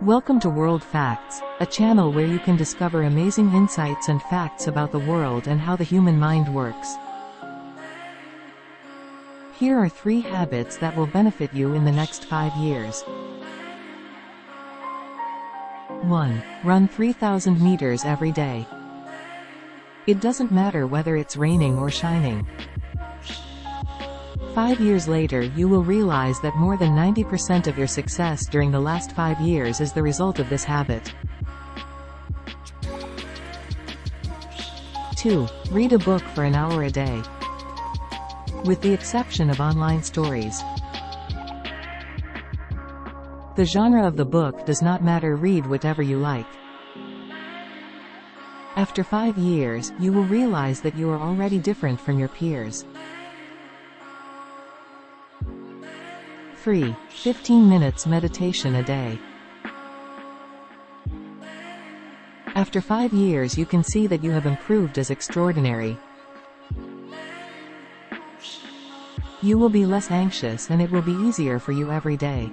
Welcome to World Facts, a channel where you can discover amazing insights and facts about the world and how the human mind works. Here are 3 habits that will benefit you in the next 5 years. 1. Run 3,000 meters every day. It doesn't matter whether it's raining or shining. 5 years later, you will realize that more than 90% of your success during the last 5 years is the result of this habit. 2. Read a book for an hour a day. With the exception of online stories. The genre of the book does not matter, read whatever you like. After 5 years, you will realize that you are already different from your peers. 3. 15 minutes meditation a day. After 5 years you can see that you have improved as extraordinary. You will be less anxious and it will be easier for you every day.